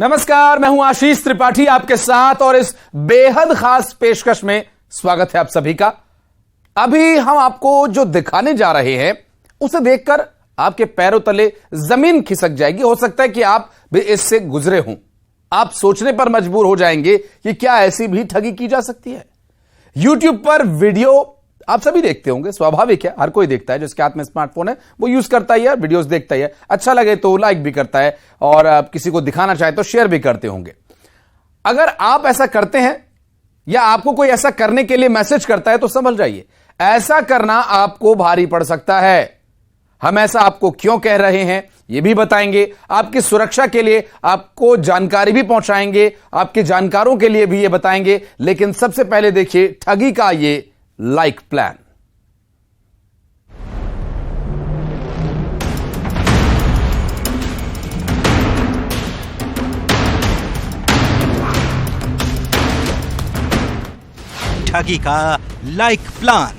नमस्कार, मैं हूं आशीष त्रिपाठी आपके साथ और इस बेहद खास पेशकश में स्वागत है आप सभी का। अभी हम आपको जो दिखाने जा रहे हैं उसे देखकर आपके पैरों तले जमीन खिसक जाएगी। हो सकता है कि आप भी इससे गुजरे हों। आप सोचने पर मजबूर हो जाएंगे कि क्या ऐसी भी ठगी की जा सकती है। YouTube पर वीडियो आप सभी देखते होंगे, स्वाभाविक है, हर कोई देखता है। जिसके हाथ में स्मार्टफोन है वो यूज करता ही है, वीडियोस देखता ही है, अच्छा लगे तो लाइक भी करता है और किसी को दिखाना चाहे तो शेयर भी करते होंगे। अगर आप ऐसा करते हैं या आपको कोई ऐसा करने के लिए मैसेज करता है तो समझ जाइए ऐसा करना आपको भारी पड़ सकता है। हम ऐसा आपको क्यों कह रहे हैं यह भी बताएंगे, आपकी सुरक्षा के लिए आपको जानकारी भी पहुंचाएंगे, आपके जानकारों के लिए भी यह बताएंगे। लेकिन सबसे पहले देखिए ठगी का यह लाइक प्लान। ठगी का लाइक प्लान।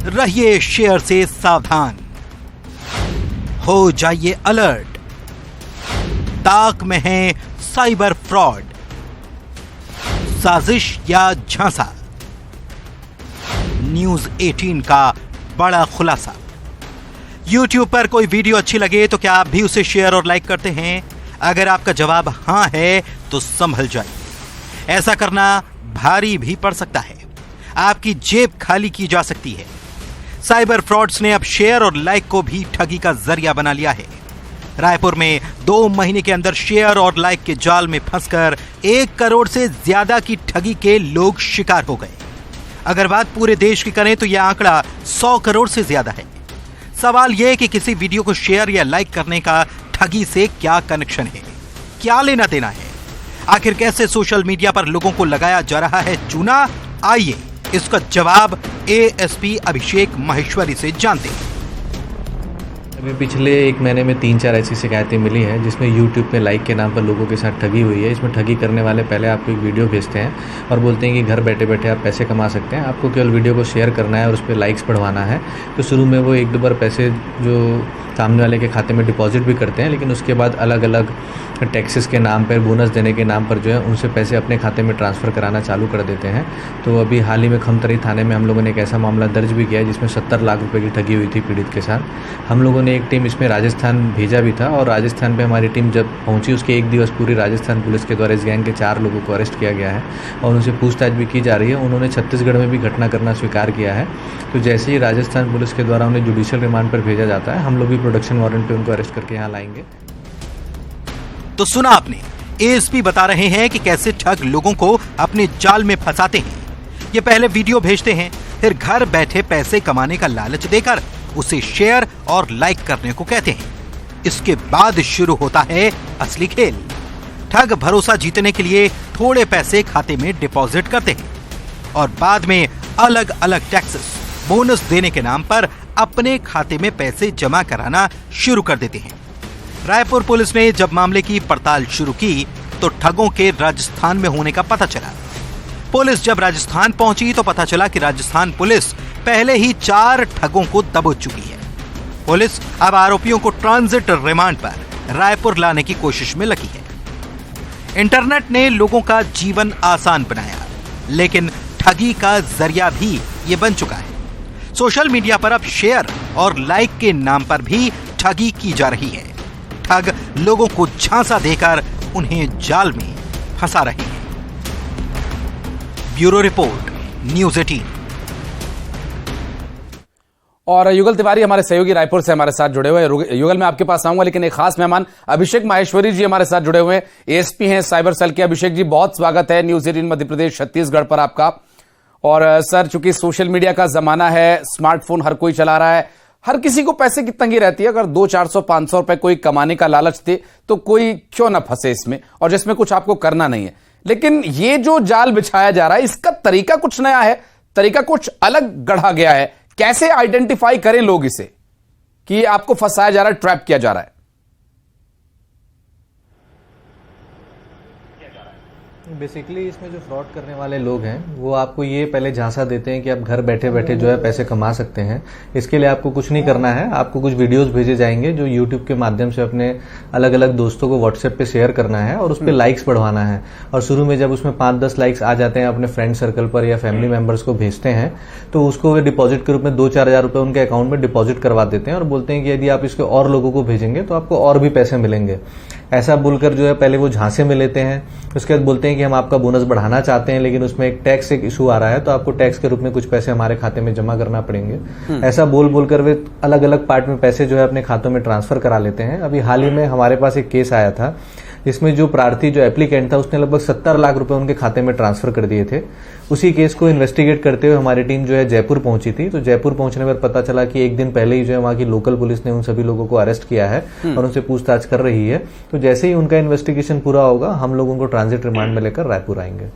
रहिए शेयर से सावधान, हो जाइए अलर्ट। ताक में है साइबर फ्रॉड, साजिश या झांसा। न्यूज 18 का बड़ा खुलासा। YouTube पर कोई वीडियो अच्छी लगे तो क्या आप भी उसे शेयर और लाइक करते हैं? अगर आपका जवाब हां है तो संभल जाइए, ऐसा करना भारी भी पड़ सकता है। आपकी जेब खाली की जा सकती है। साइबर फ्रॉड्स ने अब शेयर और लाइक को भी ठगी का जरिया बना लिया है। रायपुर में 2 महीने के अंदर शेयर और लाइक के जाल में फंसकर 1 करोड़ से ज्यादा की ठगी के लोग शिकार हो गए। अगर बात पूरे देश की करें तो यह आंकड़ा 100 करोड़ से ज्यादा है। सवाल यह कि किसी वीडियो को शेयर या लाइक करने का ठगी से क्या कनेक्शन है, क्या लेना देना है? आखिर कैसे सोशल मीडिया पर लोगों को लगाया जा रहा है चूना? आइए इसका जवाब एएसपी अभिषेक माहेश्वरी से जानते हैं। हमें पिछले 1 महीने में 3-4 ऐसी शिकायतें मिली हैं जिसमें YouTube पे लाइक के नाम पर लोगों के साथ ठगी हुई है। इसमें ठगी करने वाले पहले आपको एक वीडियो भेजते हैं और बोलते हैं कि घर बैठे बैठे आप पैसे कमा सकते हैं, आपको केवल वीडियो को शेयर करना है और उस पर लाइक्स बढ़वाना है। तो शुरू में वो 1-2 बार पैसे जो सामने वाले के खाते में डिपॉजिट भी करते हैं, लेकिन उसके बाद अलग अलग टैक्सेस के नाम पर, बोनस देने के नाम पर जो है उनसे पैसे अपने खाते में ट्रांसफ़र कराना चालू कर देते हैं। तो अभी हाल ही में खमतरी थाने में हम लोगों ने एक ऐसा मामला दर्ज भी किया है जिसमें 70 लाख रुपए की ठगी हुई थी पीड़ित के साथ। हम लोगों ने एक टीम इसमें राजस्थान भेजा भी था और राजस्थान पे हमारी टीम जब पहुंची उसके 1 दिवस पूरी राजस्थान पुलिस के द्वारा इस गैंग के 4 लोगों को अरेस्ट किया गया है और उनसे पूछताछ भी की जा रही है। उन्होंने छत्तीसगढ़ में भी घटना करना स्वीकार किया है। तो जैसे ही राजस्थान पुलिस के द्वारा उन्हें जुडिशियल रिमांड पर भेजा जाता है, हम लोग भी प्रोडक्शन वारंट पे उनको अरेस्ट करके यहाँ लाएंगे। तो सुना आपने, एएसपी बता रहे हैं कि कैसे ठग लोगों को अपने जाल में फंसाते हैं। ये पहले वीडियो भेजते हैं, फिर घर बैठे पैसे कमाने का लालच देकर उसे शेयर और लाइक करने को कहते हैं। इसके बाद शुरू होता है असली खेल। ठग भरोसा जीतने के लिए थोड़े पैसे खाते में डिपॉजिट करते हैं और बाद में अलग अलग टैक्सेस, बोनस देने के नाम पर अपने खाते में पैसे जमा कराना शुरू कर देते हैं। रायपुर पुलिस ने जब मामले की पड़ताल शुरू की तो ठगों के राजस्थान में होने का पता चला। पुलिस जब राजस्थान पहुंची तो पता चला कि राजस्थान पुलिस पहले ही 4 ठगों को दबोच चुकी है। पुलिस अब आरोपियों को ट्रांजिट रिमांड पर रायपुर लाने की कोशिश में लगी है। इंटरनेट ने लोगों का जीवन आसान बनाया, लेकिन ठगी का जरिया भी ये बन चुका है। सोशल मीडिया पर अब शेयर और लाइक के नाम पर भी ठगी की जा रही है। ठग लोगों को झांसा देकर उन्हें जाल में फंसा रहे हैं। Bureau report, news 18। और युगल तिवारी हमारे सहयोगी रायपुर से हमारे साथ जुड़े हुए हैं। युगल, मैं आपके पास आऊंगा, लेकिन एक खास मेहमान अभिषेक माहेश्वरी जी हमारे साथ जुड़े हुए हैं, एएसपी हैं साइबर सेल के। अभिषेक जी, बहुत स्वागत है न्यूज 18 मध्य प्रदेश छत्तीसगढ़ पर आपका। और सर, चूंकि सोशल मीडिया का जमाना है, स्मार्टफोन हर कोई चला रहा है, हर किसी को पैसे की तंगी रहती है। अगर 200-400-500 रुपए कोई कमाने का लालच दे तो कोई क्यों ना फंसे इसमें, और जिसमें कुछ आपको करना नहीं है। लेकिन ये जो जाल बिछाया जा रहा है इसका तरीका कुछ नया है, तरीका कुछ अलग गढ़ा गया है। कैसे आइडेंटिफाई करें लोग इसे कि आपको फंसाया जा रहा है, ट्रैप किया जा रहा है? बेसिकली इसमें जो फ्रॉड करने वाले लोग हैं वो आपको ये पहले झांसा देते हैं कि आप घर बैठे बैठे जो है पैसे कमा सकते हैं। इसके लिए आपको कुछ नहीं करना है, आपको कुछ वीडियोस भेजे जाएंगे जो यूट्यूब के माध्यम से अपने अलग अलग दोस्तों को व्हाट्सएप पे शेयर करना है और उस पर लाइक्स बढ़वाना है। और शुरू में जब उसमें 5-10 लाइक्स आ जाते हैं अपने फ्रेंड सर्कल पर या फैमिली मेंबर्स को भेजते हैं तो उसको डिपॉजिट के रूप में 2-4 हज़ार रुपए उनके अकाउंट में डिपॉजिट करवा देते हैं और बोलते हैं कि यदि आप इसके और लोगों को भेजेंगे तो आपको और भी पैसे मिलेंगे। ऐसा बोलकर जो है पहले वो झांसे में लेते हैं, उसके बाद बोलते हैं कि हम आपका बोनस बढ़ाना चाहते हैं लेकिन उसमें एक टैक्स एक इशू आ रहा है तो आपको टैक्स के रूप में कुछ पैसे हमारे खाते में जमा करना पड़ेंगे। ऐसा बोलकर वे अलग अलग पार्ट में पैसे जो है अपने खातों में ट्रांसफर करा लेते हैं। अभी हाल ही में हमारे पास एक केस आया था जिसमें जो प्रार्थी जो एप्लीकेंट था उसने लगभग 70 लाख रुपए उनके खाते में ट्रांसफर कर दिए थे। उसी केस को इन्वेस्टिगेट करते हुए हमारी टीम जो है जयपुर पहुंची थी। तो जयपुर पहुंचने पर पता चला कि एक दिन पहले ही जो है वहां की लोकल पुलिस ने उन सभी लोगों को अरेस्ट किया है और उनसे पूछताछ कर रही है। तो जैसे ही उनका इन्वेस्टिगेशन पूरा होगा हम लोगों को ट्रांजिट रिमांड में लेकर रायपुर आएंगे।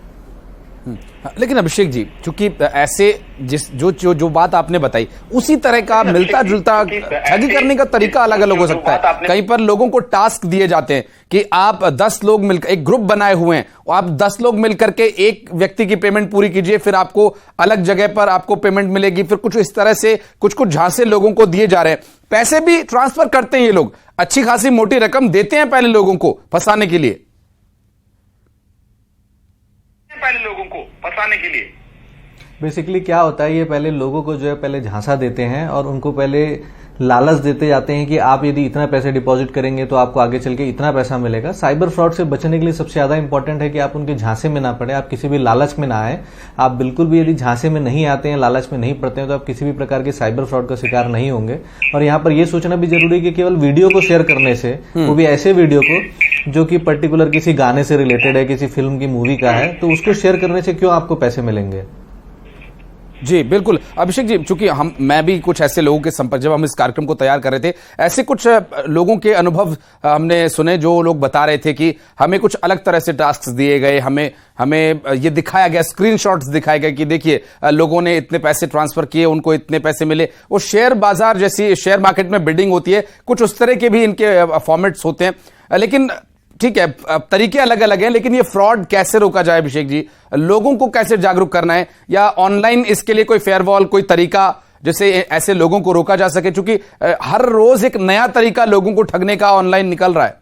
लेकिन अभिषेक जी, चूंकि ऐसे जो बात आपने बताई उसी तरह का मिलता जुलता ठगी करने का तरीका अलग अलग हो सकता है। कहीं पर लोगों को टास्क दिए जाते हैं कि आप 10 लोग मिलकर एक ग्रुप बनाए हुए हैं, आप 10 लोग मिलकर के एक व्यक्ति की पेमेंट पूरी कीजिए, फिर आपको अलग जगह पर आपको पेमेंट मिलेगी। फिर कुछ इस तरह से कुछ झांसे लोगों को दिए जा रहे हैं। पैसे भी ट्रांसफर करते हैं ये लोग, अच्छी खासी मोटी रकम देते हैं पहले लोगों को फंसाने के लिए। बेसिकली क्या होता है, ये पहले लोगों को जो है पहले झांसा देते हैं और उनको पहले लालच देते जाते हैं कि आप यदि इतना पैसे डिपॉजिट करेंगे तो आपको आगे चल के इतना पैसा मिलेगा। साइबर फ्रॉड से बचने के लिए सबसे ज्यादा इंपॉर्टेंट है कि आप उनके झांसे में ना पड़े, आप किसी भी लालच में ना आए। आप बिल्कुल भी यदि झांसे में नहीं आते हैं, लालच में नहीं पड़ते हैं तो आप किसी भी प्रकार के साइबर फ्रॉड का शिकार नहीं होंगे। और यहाँ पर यह सोचना भी जरूरी है कि केवल वीडियो को शेयर करने से, वो भी ऐसे वीडियो को जो कि पर्टिकुलर किसी गाने से रिलेटेड है, किसी फिल्म की मूवी का है, तो उसको शेयर करने से क्यों आपको पैसे मिलेंगे। जी बिल्कुल अभिषेक जी, चूंकि मैं भी कुछ ऐसे लोगों के संपर्क, जब हम इस कार्यक्रम को तैयार कर रहे थे, ऐसे कुछ लोगों के अनुभव हमने सुने जो लोग बता रहे थे कि हमें कुछ अलग तरह से टास्क दिए गए, हमें ये दिखाया गया, स्क्रीनशॉट्स दिखाए गए कि देखिए लोगों ने इतने पैसे ट्रांसफर किए, उनको इतने पैसे मिले। वो शेयर बाजार जैसी शेयर मार्केट में बिल्डिंग होती है, कुछ उस तरह के भी इनके फॉर्मेट्स होते हैं। लेकिन ठीक है, तरीके अलग अलग हैं, लेकिन ये फ्रॉड कैसे रोका जाए अभिषेक जी? लोगों को कैसे जागरूक करना है, या ऑनलाइन इसके लिए कोई फेयरवॉल, कोई तरीका जिससे ऐसे लोगों को रोका जा सके? क्योंकि हर रोज एक नया तरीका लोगों को ठगने का ऑनलाइन निकल रहा है।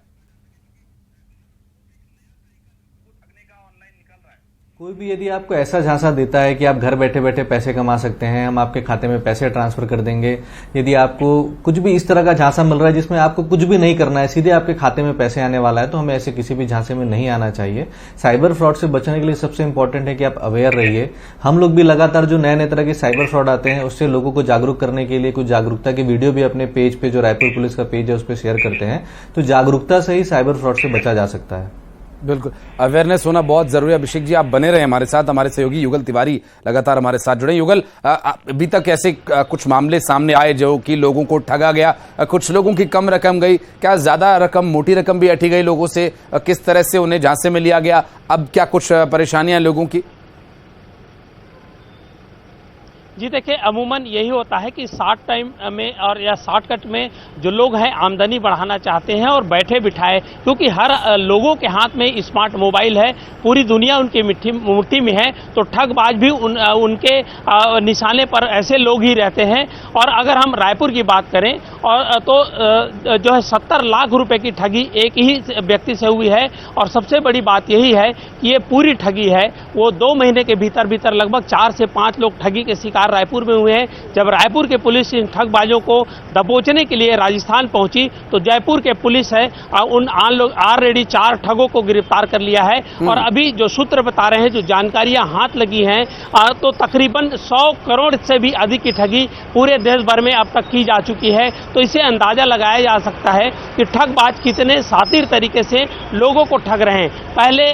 कोई भी यदि आपको ऐसा झांसा देता है कि आप घर बैठे बैठे पैसे कमा सकते हैं, हम आपके खाते में पैसे ट्रांसफर कर देंगे, यदि आपको कुछ भी इस तरह का झांसा मिल रहा है जिसमें आपको कुछ भी नहीं करना है, सीधे आपके खाते में पैसे आने वाला है, तो हमें ऐसे किसी भी झांसे में नहीं आना चाहिए। साइबर फ्रॉड से बचने के लिए सबसे इंपॉर्टेंट है कि आप अवेयर रहिए। हम लोग भी लगातार जो नए नए तरह के साइबर फ्रॉड आते हैं उससे लोगों को जागरूक करने के लिए कुछ जागरूकता की वीडियो भी अपने पेज पे, जो रायपुर पुलिस का पेज है, उस पर शेयर करते हैं। तो जागरूकता से ही साइबर फ्रॉड से बचा जा सकता है। बिल्कुल, अवेयरनेस होना बहुत जरूरी है। अभिषेक जी, आप बने रहे हमारे साथ, हमारे सहयोगी युगल तिवारी लगातार हमारे साथ जुड़े। युगल, अभी तक ऐसे कुछ मामले सामने आए जो कि लोगों को ठगा गया, कुछ लोगों की कम रकम गई, क्या ज्यादा रकम, मोटी रकम भी अठी गई लोगों से? किस तरह से उन्हें झांसे में लिया गया? अब क्या कुछ परेशानियां लोगों की? जी देखिए, अमूमन यही होता है कि शॉर्ट टाइम में और या शॉर्टकट में जो लोग हैं आमदनी बढ़ाना चाहते हैं और बैठे बिठाए, क्योंकि हर लोगों के हाथ में स्मार्ट मोबाइल है, पूरी दुनिया उनकी मुट्ठी में है, तो ठगबाज भी उनके निशाने पर ऐसे लोग ही रहते हैं। और अगर हम रायपुर की बात करें और तो जो है 70 लाख रुपए की ठगी एक ही व्यक्ति से हुई है। और सबसे बड़ी बात यही है कि ये पूरी ठगी है वो 2 महीने के भीतर लगभग 4 से 5 लोग ठगी के शिकार रायपुर में हुए हैं। जब रायपुर के पुलिस इन ठगबाजों को दबोचने के लिए राजस्थान पहुंची तो जयपुर के पुलिस है उन ऑलरेडी 4 ठगों को गिरफ्तार कर लिया है। और अभी जो सूत्र बता रहे हैं, जो जानकारियां हाथ लगी हैं, तो तकरीबन 100 करोड़ से भी अधिक की ठगी पूरे देश भर में अब तक की जा चुकी है। तो इसे अंदाजा लगाया जा सकता है कि ठगबाज कितने शातिर तरीके से लोगों को ठग रहे हैं। पहले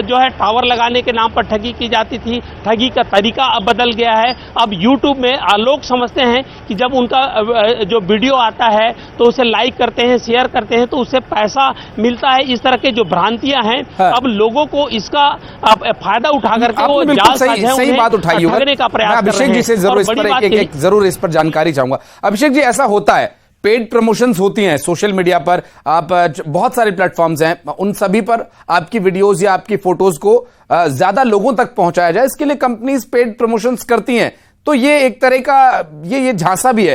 जो है टावर लगाने के नाम पर ठगी की जाती थी, ठगी का तरीका अब बदल गया है। अब YouTube में लोग समझते हैं कि जब उनका जो वीडियो आता है तो उसे लाइक करते हैं, शेयर करते हैं, तो उससे पैसा मिलता है। इस तरह के जो भ्रांतियां हैं, अब लोगों को इसका फायदा उठा करके वो सही बात उठाई ठगने का प्रयास कर रहे हैं। अभिषेक जी से जरूर इस पर जानकारी चाहूंगा। अभिषेक जी, ऐसा होता है पेड प्रमोशंस होती हैं सोशल मीडिया पर, आप बहुत सारे प्लेटफॉर्म्स हैं, उन सभी पर आपकी वीडियोस या आपकी फोटोज को ज्यादा लोगों तक पहुंचाया जाए, इसके लिए कंपनीज पेड प्रमोशंस करती हैं। तो ये एक तरह का ये झांसा भी है,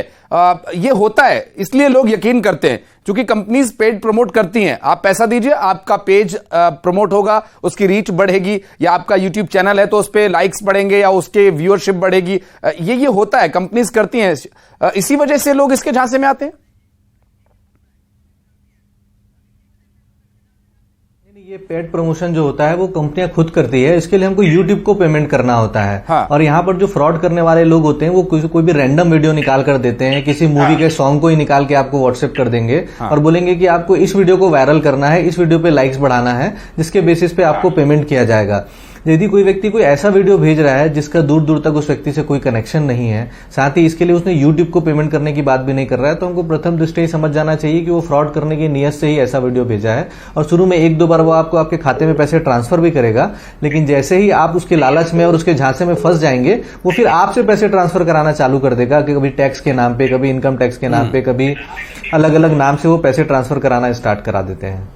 ये होता है, इसलिए लोग यकीन करते हैं क्योंकि कंपनीज पेड प्रमोट करती हैं। आप पैसा दीजिए, आपका पेज प्रमोट होगा, उसकी रीच बढ़ेगी, या आपका यूट्यूब चैनल है तो उस पर लाइक्स बढ़ेंगे या उसके व्यूअरशिप बढ़ेगी। ये होता है, कंपनीज करती हैं, इसी वजह से लोग इसके झांसे में आते हैं। ये पेड प्रमोशन जो होता है वो कंपनियां खुद करती है, इसके लिए हमको YouTube को पेमेंट करना होता है। हाँ। और यहाँ पर जो फ्रॉड करने वाले लोग होते हैं वो कोई भी रैंडम वीडियो निकाल कर देते हैं, किसी मूवी के सॉन्ग को ही निकाल के आपको व्हाट्सएप कर देंगे। हाँ। और बोलेंगे कि आपको इस वीडियो को वायरल करना है, इस वीडियो पे लाइक्स बढ़ाना है, जिसके बेसिस पे आपको पेमेंट किया जाएगा। यदि कोई व्यक्ति कोई ऐसा वीडियो भेज रहा है जिसका दूर दूर तक उस व्यक्ति से कोई कनेक्शन नहीं है, साथ ही इसके लिए उसने YouTube को पेमेंट करने की बात भी नहीं कर रहा है, तो हमको प्रथम दृष्टि ही समझ जाना चाहिए कि वो फ्रॉड करने की नियत से ही ऐसा वीडियो भेजा है। और शुरू में 1-2 बार वो आपको आपके खाते में पैसे ट्रांसफर भी करेगा, लेकिन जैसे ही आप उसके लालच में और उसके झांसे में फंस जाएंगे, वो फिर आपसे पैसे ट्रांसफर कराना चालू कर देगा कि कभी टैक्स के नाम पे, कभी इनकम टैक्स के नाम पे, कभी अलग अलग नाम से वो पैसे ट्रांसफर कराना स्टार्ट करा देते हैं।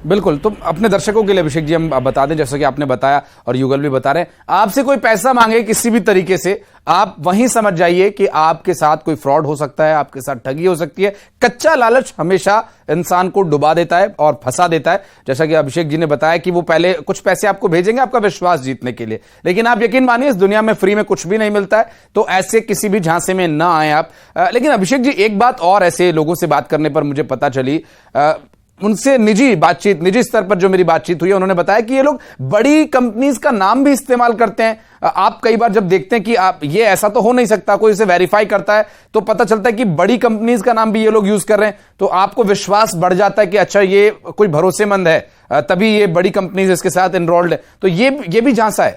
बिल्कुल। तो अपने दर्शकों के लिए अभिषेक जी हम बता दें, जैसा कि आपने बताया और युगल भी बता रहे हैं, आपसे कोई पैसा मांगे किसी भी तरीके से, आप वहीं समझ जाइए कि आपके साथ कोई फ्रॉड हो सकता है, आपके साथ ठगी हो सकती है। कच्चा लालच हमेशा इंसान को डुबा देता है और फंसा देता है। जैसा कि अभिषेक जी ने बताया कि वो पहले कुछ पैसे आपको भेजेंगे आपका विश्वास जीतने के लिए, लेकिन आप यकीन मानिए इस दुनिया में फ्री में कुछ भी नहीं मिलता है, तो ऐसे किसी भी झांसे में ना आए आप। लेकिन अभिषेक जी एक बात और ऐसे लोगों से बात करने पर मुझे पता चली, उनसे निजी स्तर पर जो मेरी बातचीत हुई, उन्होंने बताया कि ये लोग बड़ी कंपनीज का नाम भी इस्तेमाल करते हैं। आप कई बार जब देखते हैं कि आप ये ऐसा तो हो नहीं सकता, कोई इसे वेरीफाई करता है तो पता चलता है कि बड़ी कंपनीज का नाम भी ये लोग यूज कर रहे हैं, तो आपको विश्वास बढ़ जाता है कि अच्छा ये कोई भरोसेमंद है, तभी ये बड़ी कंपनीज इसके साथ एनरोल्ड है। तो ये भी झांसा है,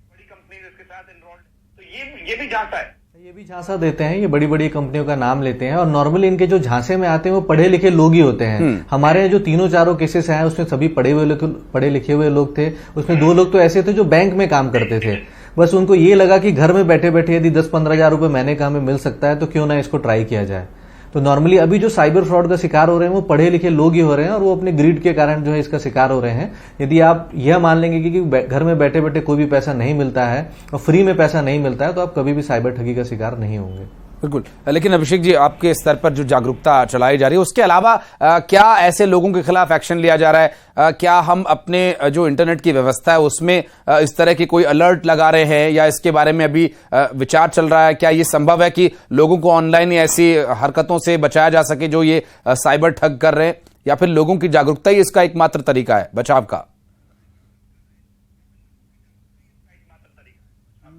बड़ी कंपनीज इसके साथ एनरोल्ड, तो ये भी झांसा है, ये भी झांसा देते हैं। ये बड़ी बड़ी कंपनियों का नाम लेते हैं और नॉर्मली इनके जो झांसे में आते हैं वो पढ़े लिखे लोग ही होते हैं। हमारे यहाँ जो 3-4 केसेस हैं उसमें सभी पढ़े लिखे हुए लोग थे। उसमें 2 लोग तो ऐसे थे जो बैंक में काम करते थे, बस उनको ये लगा कि घर में बैठे बैठे यदि 10-15 हजार रुपए महीने का हमें मिल सकता है तो क्यों ना इसको ट्राई किया जाए। तो नॉर्मली अभी जो साइबर फ्रॉड का शिकार हो रहे हैं वो पढ़े लिखे लोग ही हो रहे हैं और वो अपने ग्रीड के कारण जो है इसका शिकार हो रहे हैं। यदि आप यह मान लेंगे कि घर में बैठे बैठे कोई भी पैसा नहीं मिलता है और फ्री में पैसा नहीं मिलता है, तो आप कभी भी साइबर ठगी का शिकार नहीं होंगे। बिल्कुल। लेकिन अभिषेक जी आपके स्तर पर जो जागरूकता चलाई जा रही है, उसके अलावा क्या ऐसे लोगों के खिलाफ एक्शन लिया जा रहा है? क्या हम अपने जो इंटरनेट की व्यवस्था है उसमें इस तरह की कोई अलर्ट लगा रहे हैं, या इसके बारे में अभी विचार चल रहा है? क्या ये संभव है कि लोगों को ऑनलाइन ऐसी हरकतों से बचाया जा सके जो ये साइबर ठग कर रहे हैं, या फिर लोगों की जागरूकता ही इसका एकमात्र तरीका है बचाव का?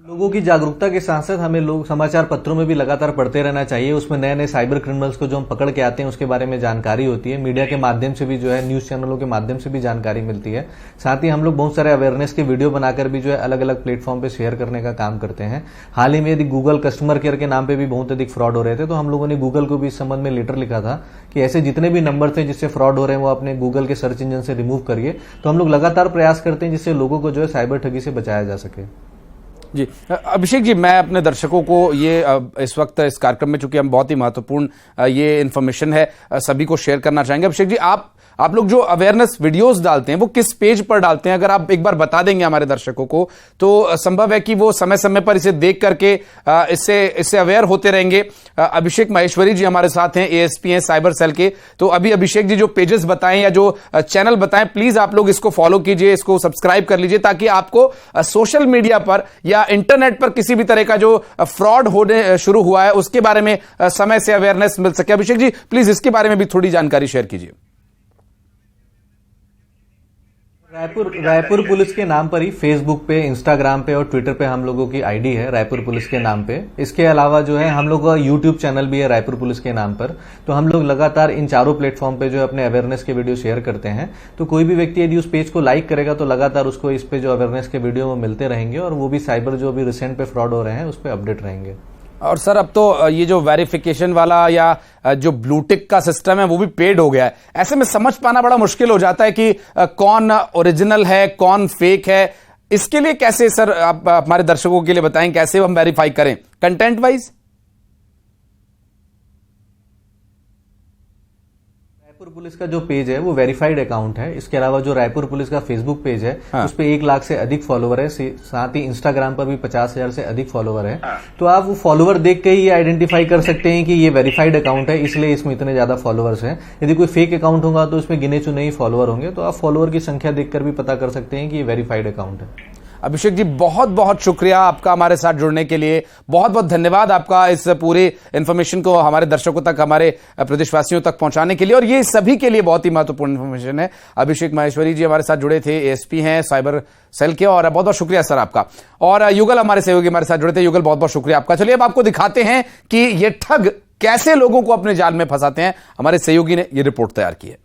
लोगों की जागरूकता के साथ साथ हमें लोग समाचार पत्रों में भी लगातार पढ़ते रहना चाहिए। उसमें नए नए साइबर क्रिमिनल्स को जो हम पकड़ के आते हैं उसके बारे में जानकारी होती है। मीडिया के माध्यम से भी जो है, न्यूज चैनलों के माध्यम से भी जानकारी मिलती है। साथ ही हम लोग बहुत सारे अवेयरनेस के वीडियो बनाकर भी जो है अलग अलग प्लेटफॉर्म पे शेयर करने का काम करते हैं। हाल ही में यदि गूगल कस्टमर केयर के नाम पे भी बहुत अधिक फ्रॉड हो रहे थे, तो हम लोगों ने गूगल को भी इस संबंध में लेटर लिखा था कि ऐसे जितने भी नंबर थे जिससे फ्रॉड हो रहे हैं वो अपने गूगल के सर्च इंजन से रिमूव करिए। तो हम लोग लगातार प्रयास करते हैं जिससे लोगों को जो है साइबर ठगी से बचाया जा सके। जी अभिषेक जी, मैं अपने दर्शकों को ये इस वक्त इस कार्यक्रम में, चूंकि हम बहुत ही महत्वपूर्ण ये इन्फॉर्मेशन है सभी को शेयर करना चाहेंगे। अभिषेक जी, आप लोग जो अवेयरनेस वीडियोस डालते हैं वो किस पेज पर डालते हैं? अगर आप एक बार बता देंगे हमारे दर्शकों को, तो संभव है कि वो समय समय पर इसे देख करके इससे अवेयर होते रहेंगे। अभिषेक महेश्वरी जी हमारे साथ हैं, एएसपी हैं साइबर सेल के। तो अभी अभिषेक जी जो पेजेस बताएं या जो चैनल बताएं, प्लीज आप लोग इसको फॉलो कीजिए, इसको सब्सक्राइब कर लीजिए, ताकि आपको सोशल मीडिया पर या इंटरनेट पर किसी भी तरह का जो फ्रॉड होने शुरू हुआ है उसके बारे में समय से अवेयरनेस मिल सके। अभिषेक जी प्लीज इसके बारे में भी थोड़ी जानकारी शेयर कीजिए। रायपुर पुलिस के नाम पर ही फेसबुक पे, इंस्टाग्राम पे और ट्विटर पे हम लोगों की आईडी है रायपुर पुलिस के नाम पे। इसके अलावा जो है हम लोग का यूट्यूब चैनल भी है रायपुर पुलिस के नाम पर। तो हम लोग लगातार इन चारों प्लेटफॉर्म पे जो है अपने अवेयरनेस के वीडियो शेयर करते हैं। तो कोई भी व्यक्ति यदि उस पेज को लाइक करेगा तो लगातार उसको इस पे जो अवेयरनेस के वीडियो वो मिलते रहेंगे और वो भी साइबर जो अभी रिसेंट पे फ्रॉड हो रहे हैं उस पर अपडेट रहेंगे। और सर अब तो ये जो वेरिफिकेशन वाला या जो ब्लूटिक का सिस्टम है वो भी पेड हो गया है। ऐसे में समझ पाना बड़ा मुश्किल हो जाता है कि कौन ओरिजिनल है कौन फेक है। इसके लिए कैसे सर आप हमारे दर्शकों के लिए बताएं, कैसे हम वेरीफाई करें कंटेंट वाइज? रायपुर पुलिस का जो पेज है वो वेरीफाइड अकाउंट है। इसके अलावा जो रायपुर पुलिस का फेसबुक पेज है उस पे 1 लाख से अधिक फॉलोवर है। साथ ही इंस्टाग्राम पर भी 50,000 से अधिक फॉलोवर है। तो आप वो फॉलोवर देख के ही आइडेंटिफाई कर सकते हैं कि ये वेरीफाइड अकाउंट है, इसलिए इसमें इतने ज्यादा फॉलोवर्स हैं। यदि कोई फेक अकाउंट होगा तो उसमें गिने चुने ही फॉलोवर होंगे। तो आप फॉलोवर की संख्या देखकर भी पता कर सकते हैं कि ये वेरीफाइड अकाउंट है। अभिषेक जी, बहुत बहुत शुक्रिया आपका हमारे साथ जुड़ने के लिए। बहुत बहुत धन्यवाद आपका इस पूरे इंफॉर्मेशन को हमारे दर्शकों तक, हमारे प्रदेशवासियों तक पहुंचाने के लिए। और ये सभी के लिए बहुत ही महत्वपूर्ण इंफॉर्मेशन है। अभिषेक माहेश्वरी जी हमारे साथ जुड़े थे, एएसपी हैं साइबर सेल के, और बहुत बहुत शुक्रिया सर आपका। और युगल हमारे सहयोगी हमारे साथ जुड़े थे। युगल, बहुत बहुत शुक्रिया आपका। चलिए अब आपको दिखाते हैं कि ये ठग कैसे लोगों को अपने जाल में फंसाते हैं। हमारे सहयोगी ने ये रिपोर्ट तैयार की है।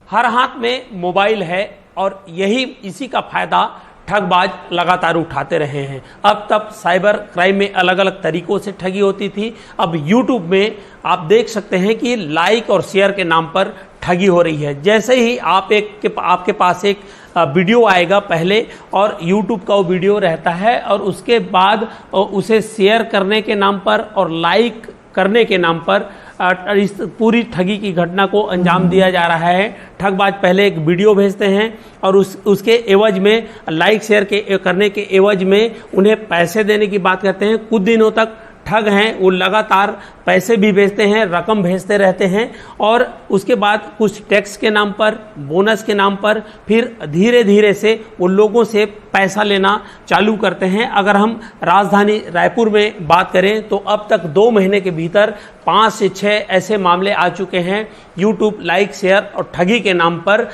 हर हाथ में मोबाइल है और इसी का फायदा ठगबाज लगातार उठाते रहे हैं। अब तक साइबर क्राइम में अलग अलग तरीकों से ठगी होती थी। अब यूट्यूब में आप देख सकते हैं कि लाइक और शेयर के नाम पर ठगी हो रही है। जैसे ही आपके पास एक वीडियो आएगा पहले, और यूट्यूब का वो वीडियो रहता है, और उसके बाद उसे शेयर करने के नाम पर और लाइक करने के नाम पर इस पूरी ठगी की घटना को अंजाम दिया जा रहा है। ठगबाज पहले एक वीडियो भेजते हैं और उसके एवज में, लाइक शेयर करने के एवज में उन्हें पैसे देने की बात करते हैं। कुछ दिनों तक ठग हैं वो लगातार पैसे भी भेजते हैं, रकम भेजते रहते हैं, और उसके बाद कुछ टैक्स के नाम पर, बोनस के नाम पर फिर धीरे धीरे से वो लोगों से पैसा लेना चालू करते हैं। अगर हम राजधानी रायपुर में बात करें तो अब तक 2 महीने के भीतर 5 से 6 ऐसे मामले आ चुके हैं यूट्यूब लाइक शेयर और ठगी के नाम पर,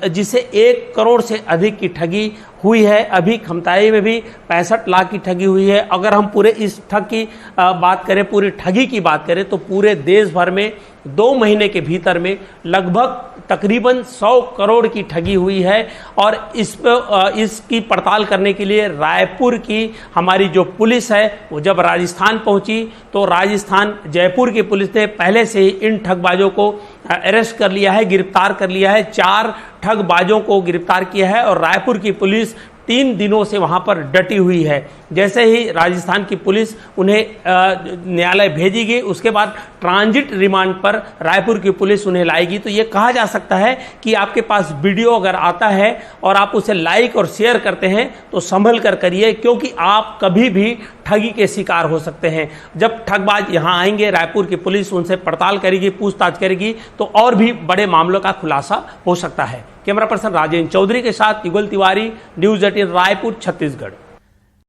जिसे 1 करोड़ से अधिक की ठगी हुई है। अभी खमताई में भी 65 लाख की ठगी हुई है। अगर हम पूरे इस ठग की बात करें, पूरी ठगी की बात करें, तो पूरे देश भर में 2 महीने के भीतर में लगभग तकरीबन 100 करोड़ की ठगी हुई है। और इसकी पड़ताल करने के लिए रायपुर की हमारी जो पुलिस है वो जब राजस्थान पहुंची तो राजस्थान जयपुर की पुलिस ने पहले से ही इन ठगबाजों को अरेस्ट कर लिया है, गिरफ्तार कर लिया है। 4 ठगबाजों को गिरफ्तार किया है और रायपुर की पुलिस 3 दिनों से वहां पर डटी हुई है। जैसे ही राजस्थान की पुलिस उन्हें न्यायालय भेजेगी, उसके बाद ट्रांजिट रिमांड पर रायपुर की पुलिस उन्हें लाएगी। तो ये कहा जा सकता है कि आपके पास वीडियो अगर आता है और आप उसे लाइक और शेयर करते हैं तो संभल कर करिए, क्योंकि आप कभी भी ठगी के शिकार हो सकते हैं। जब ठगबाज यहाँ आएंगे, रायपुर की पुलिस उनसे पड़ताल करेगी, पूछताछ करेगी, तो और भी बड़े मामलों का खुलासा हो सकता है। कैमरा पर्सन राजेंद्र चौधरी के साथ युगल तिवारी, न्यूज़ 18 रायपुर, छत्तीसगढ़।